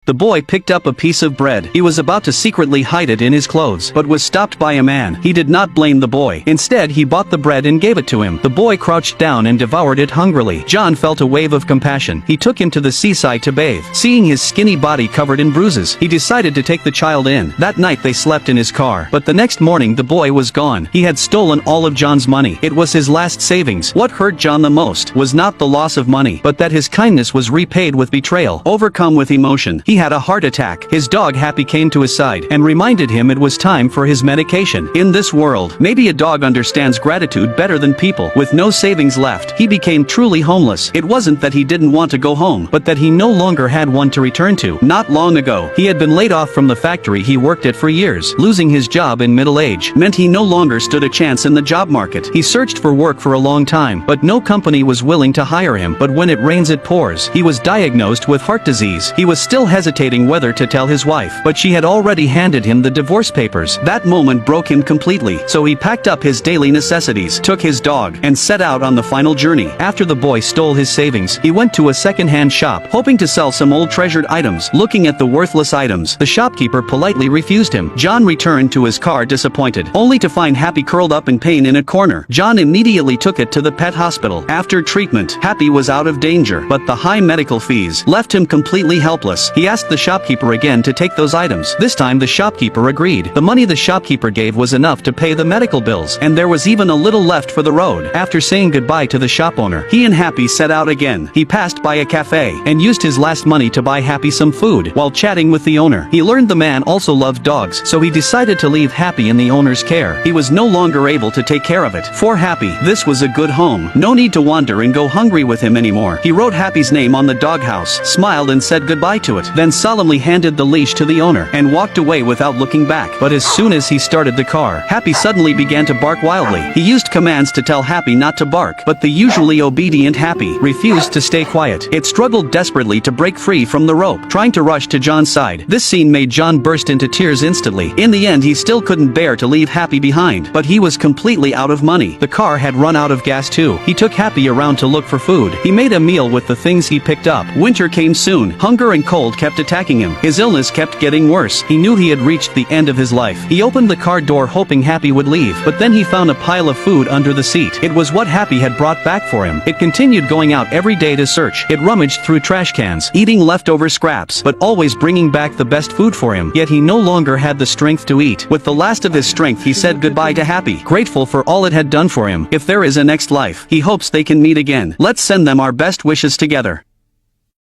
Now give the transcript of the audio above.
The boy picked up a piece of bread. He was about to secretly hide it in his clothes, but was stopped by a man. He did not blame the boy. Instead, he bought the bread and gave it to him. The boy crouched down and devoured it hungrily. John felt a wave of compassion. He took him to the seaside to bathe. Seeing his skinny body covered in bruises, he decided to take the child in. That night they slept in his car. But the next morning the boy was gone. He had stolen all of John's money. It was his last savings. What hurt John the most was not the loss of money, but that his kindness was repaid with betrayal. Overcome with emotion, he had a heart attack. His dog Happy came to his side and reminded him it was time for his medication. In this world, maybe a dog understands gratitude better than people. With no savings left, he became truly homeless. It wasn't that he didn't want to go home, but that he no longer had one to return to. Not long ago, he had been laid off from the factory he worked at for years. Losing his job in middle age meant he no longer stood a chance in the job market. He searched for work for a long time, but no company was willing to hire him. But when it rains it pours. He was diagnosed with heart disease. He was still hesitating whether to tell his wife, but she had already handed him the divorce papers. That moment broke him completely, so he packed up his daily necessities, took his dog, and set out on the final journey. After the boy stole his savings, he went to a second-hand shop, hoping to sell some old treasured items. Looking at the worthless items, the shopkeeper politely refused him. John returned to his car disappointed, only to find Happy curled up in pain in a corner. John immediately took it to the pet hospital. After treatment, Happy was out of danger, but the high medical fees left him completely helpless. He asked the shopkeeper again to take those items. This time the shopkeeper agreed. The money the shopkeeper gave was enough to pay the medical bills, and there was even a little left for the road. After saying goodbye to the shop owner, he and Happy set out again. He passed by a cafe and used his last money to buy Happy some food. While chatting with the owner, he learned the man also loved dogs, so he decided to leave Happy in the owner's care. He was no longer able to take care of it. For Happy, this was a good home. No need to wander and go hungry with him anymore. He wrote Happy's name on the doghouse, smiled and said goodbye to it, then solemnly handed the leash to the owner and walked away without looking back. But as soon as he started the car, Happy suddenly began to bark wildly. He used commands to tell Happy not to bark, but the usually obedient Happy refused to stay quiet. It struggled desperately to break free from the rope, trying to rush to John's side. This scene made John burst into tears instantly. In the end, he still couldn't bear to leave Happy behind, but he was completely out of money. The car had run out of gas too. He took Happy around to look for food. He made a meal with the things he picked up. Winter came soon. Hunger and cold kept attacking him. His illness kept getting worse. He knew he had reached the end of his life. He opened the car door hoping Happy would leave, but then he found a pile of food under the seat. It was what Happy had brought back for him. It continued going out every day to search. It rummaged through trash cans, eating leftover scraps, but always bringing back the best food for him. Yet he no longer had the strength to eat. With the last of his strength, he said goodbye to Happy, grateful for all it had done for him. If there is a next life, he hopes they can meet again. Let's send them our best wishes together.